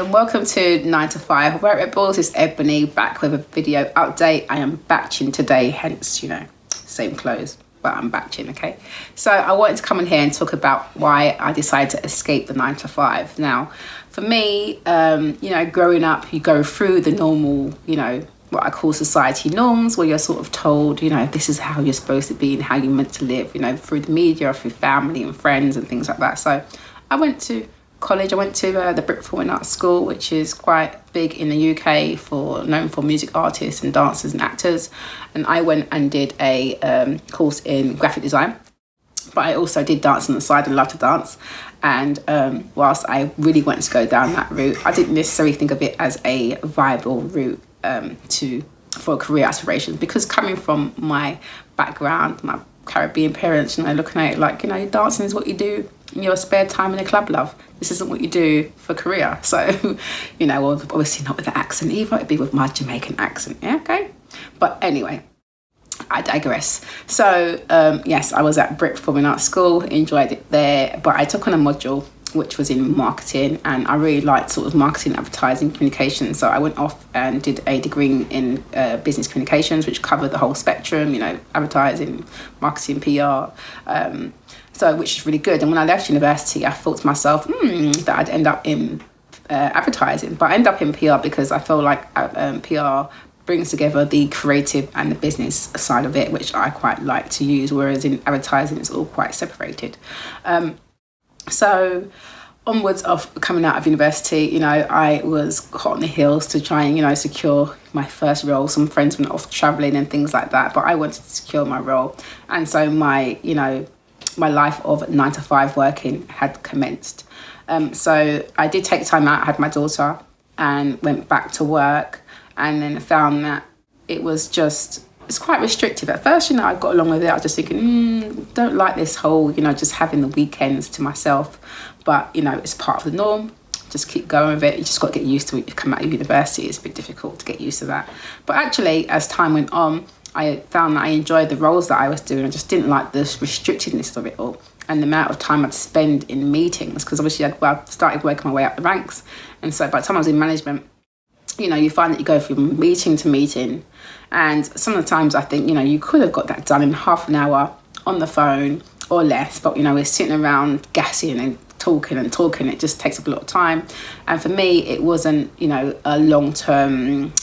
and welcome to 9 to 5 where it balls. It's Ebony back with a video update. I am batching today, hence, same clothes, but I'm batching, okay? So I wanted to come in here and talk about why I decided to escape the 9 to 5. Now, for me, growing up, you go through the normal, what I call society norms, where you're sort of told, this is how you're supposed to be and how you're meant to live, through the media, through family and friends and things like that. So I went to college. I went to the Brit Performing Arts School, which is quite big in the UK, known for music artists and dancers and actors. And I went and did a course in graphic design. But I also did dance on the side and love to dance. And whilst I really wanted to go down that route, I didn't necessarily think of it as a viable route for career aspirations, because coming from my background, my Caribbean parents, looking at it like, dancing is what you do in your spare time in a club, love. This isn't what you do for career. So, well, obviously not with the accent either. It'd be with my Jamaican accent. Yeah, okay. But anyway, I digress. So, yes, I was at Brit Performing Arts School, enjoyed it there, but I took on a module which was in marketing, and I really liked sort of marketing, advertising, communication. So I went off and did a degree in business communications, which covered the whole spectrum, advertising, marketing, PR, which is really good. And when I left university, I thought to myself that I'd end up in advertising, but I ended up in PR because I feel like PR brings together the creative and the business side of it, which I quite like to use, whereas in advertising it's all quite separated. So onwards of coming out of university, I was hot on the heels to try and, secure my first role. Some friends went off traveling and things like that, but I wanted to secure my role. And so my life of 9 to 5 working had commenced. So I did take time out. I had my daughter and went back to work, and then found that it's quite restrictive. At first, I got along with it. I was just thinking, don't like this whole, just having the weekends to myself. But, it's part of the norm. Just keep going with it. You just got to get used to it. You come out of university, it's a bit difficult to get used to that. But actually, as time went on, I found that I enjoyed the roles that I was doing. I just didn't like the restrictedness of it all and the amount of time I'd spend in meetings, because obviously I started working my way up the ranks. And so by the time I was in management, you find that you go from meeting to meeting, and some of the times I think, you could have got that done in half an hour on the phone or less, but, we're sitting around gassing and talking, it just takes up a lot of time. And for me, it wasn't, a long-term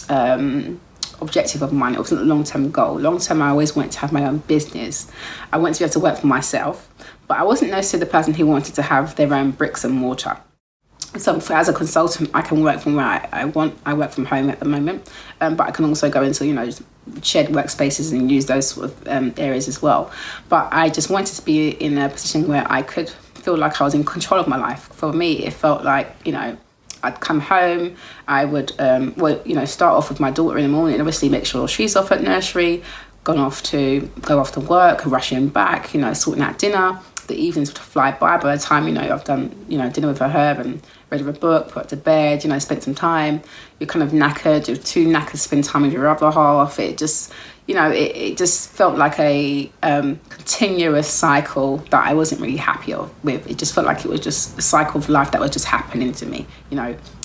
objective of mine. It wasn't a long-term goal. Long-term, I always wanted to have my own business. I wanted to be able to work for myself, but I wasn't necessarily the person who wanted to have their own bricks and mortar. So as a consultant, I can work from where I want. I work from home at the moment, but I can also go into, shared workspaces and use those sort of areas as well. But I just wanted to be in a position where I could feel like I was in control of my life. For me, it felt like, I'd come home, I would, start off with my daughter in the morning, obviously make sure she's off at nursery, go off to work, rushing back, sorting out dinner. The evenings would fly by the time, I've done, dinner with her and read her a book, put her to bed, spent some time. You're kind of knackered, you're too knackered to spend time with your other half. It just, it just felt like a continuous cycle that I wasn't really happy with. It just felt like it was just a cycle of life that was just happening to me.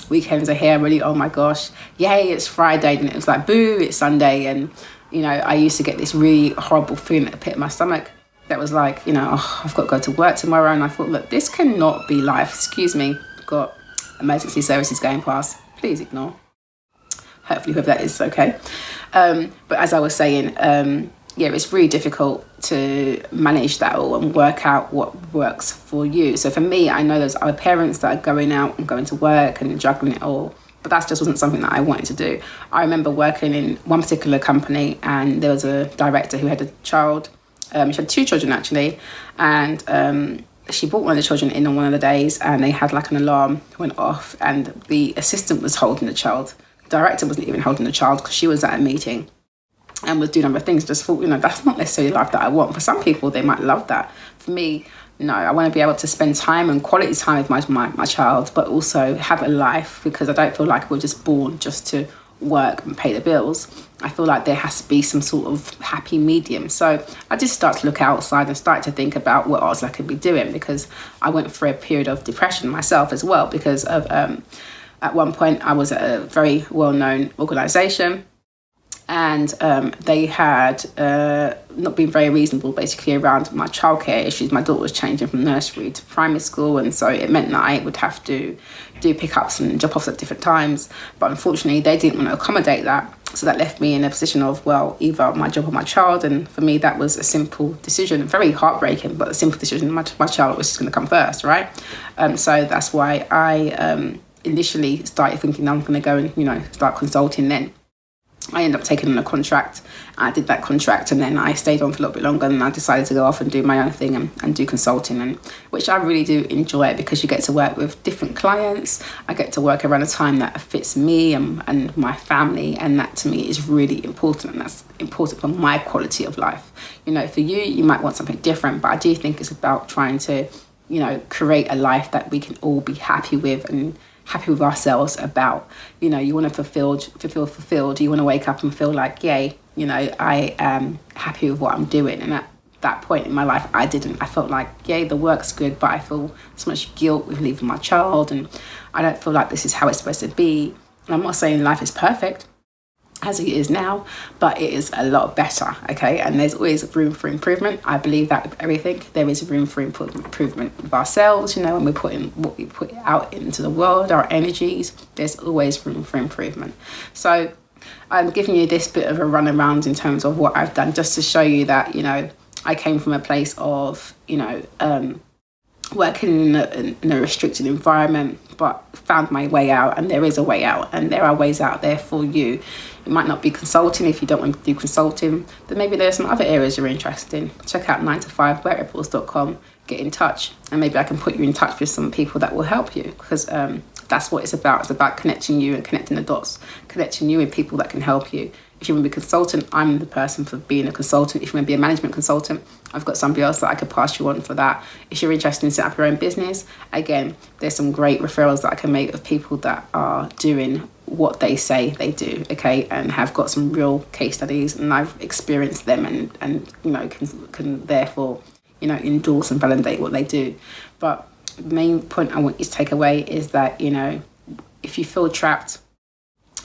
Weekends are here, really, oh my gosh, yay, it's Friday. And it was like, boo, it's Sunday. And, I used to get this really horrible feeling at the pit of my stomach. That was like, I've got to go to work tomorrow. And I thought, look, this cannot be life. Excuse me, I've got emergency services going past. Please ignore. Hopefully, whoever that is okay. But as I was saying, it's really difficult to manage that all and work out what works for you. So for me, I know there's other parents that are going out and going to work and juggling it all. But that just wasn't something that I wanted to do. I remember working in one particular company, and there was a director who had a child. She had 2 children actually, and she brought one of the children in on one of the days, and they had like an alarm went off, and the assistant was holding the child. The director wasn't even holding the child because she was at a meeting and was doing other things. Just thought, that's not necessarily life that I want. For some people, they might love that. For me, no, I want to be able to spend time and quality time with my child, but also have a life, because I don't feel like we're just born just to work and pay the bills. I feel like there has to be some sort of happy medium. So I just started to look outside and started to think about what else I could be doing, because I went through a period of depression myself as well, because of At one point, I was at a very well-known organisation, and they had not been very reasonable basically around my childcare issues. My daughter was changing from nursery to primary school, and so it meant that I would have to do pickups and drop-offs at different times. But unfortunately, they didn't want to accommodate that. So that left me in a position of, well, either my job or my child. And for me, that was a simple decision, very heartbreaking, but a simple decision. My child was just going to come first, right? So that's why I initially started thinking I'm going to go and, start consulting then. I ended up taking on a contract. I did that contract, and then I stayed on for a little bit longer, and I decided to go off and do my own thing and do consulting, and which I really do enjoy, because you get to work with different clients. I get to work around a time that fits me and my family, and that to me is really important, and that's important for my quality of life. For you might want something different, but I do think it's about trying to, create a life that we can all be happy with and happy with ourselves about. You want to feel fulfilled. You want to wake up and feel like, yay, I am happy with what I'm doing. And at that point in my life, I didn't. I felt like, yay, the work's good, but I feel so much guilt with leaving my child, and I don't feel like this is how it's supposed to be. And I'm not saying life is perfect as it is now, but it is a lot better, okay? And there's always room for improvement. I believe that with everything, there is room for improvement with ourselves, when we put in what we put out into the world, our energies, there's always room for improvement. So I'm giving you this bit of a run around in terms of what I've done, just to show you that, I came from a place of, working in a restricted environment, but found my way out, and there is a way out, and there are ways out there for you. It might not be consulting. If you don't want to do consulting, then maybe there's some other areas you're interested in. Check out 9to5workripples.com, get in touch, and maybe I can put you in touch with some people that will help you, because that's what it's about. It's about connecting you and connecting the dots, connecting you with people that can help you. If you want to be a consultant, I'm the person for being a consultant. If you want to be a management consultant, I've got somebody else that I could pass you on for that. If you're interested in setting up your own business, again, there's some great referrals that I can make of people that are doing what they say they do, okay, and have got some real case studies, and I've experienced them, and can therefore, endorse and validate what they do. But the main point I want you to take away is that, if you feel trapped,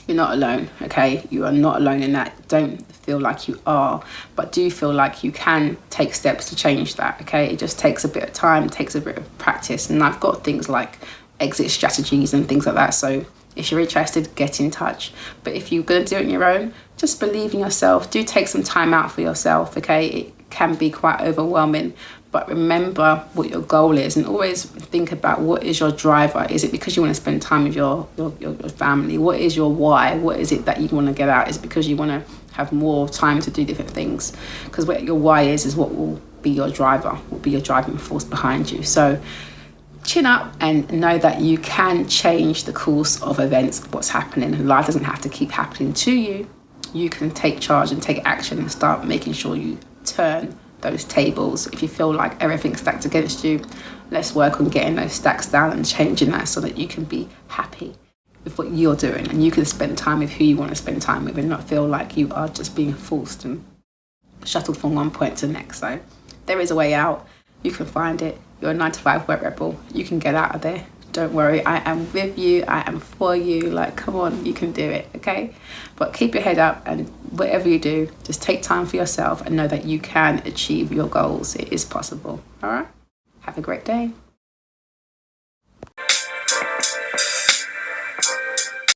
you're not alone, okay? You are not alone in that. Don't feel like you are, but do feel like you can take steps to change that, okay? It just takes a bit of time, takes a bit of practice, and I've got things like exit strategies and things like that. So if you're interested, get in touch. But if you're going to do it on your own, just believe in yourself. Do take some time out for yourself, okay? It can be quite overwhelming, but remember what your goal is, and always think about, what is your driver? Is it because you want to spend time with your family? What is your why? What is it that you want to get out? Is it because you want to have more time to do different things? Because what your why is what will be your driver, will be your driving force behind you. So chin up and know that you can change the course of events, what's happening. Life doesn't have to keep happening to you. You can take charge and take action and start making sure you turn those tables. If you feel like everything's stacked against you, let's work on getting those stacks down and changing that, so that you can be happy with what you're doing, and you can spend time with who you want to spend time with, and not feel like you are just being forced and shuttled from one point to the next. So there is a way out. You can find it. You're a 9to5 work rebel. You can get out of there. Don't worry, I am with you, I am for you. Like, come on, you can do it, okay? But keep your head up, and whatever you do, just take time for yourself and know that you can achieve your goals. It is possible, all right? Have a great day.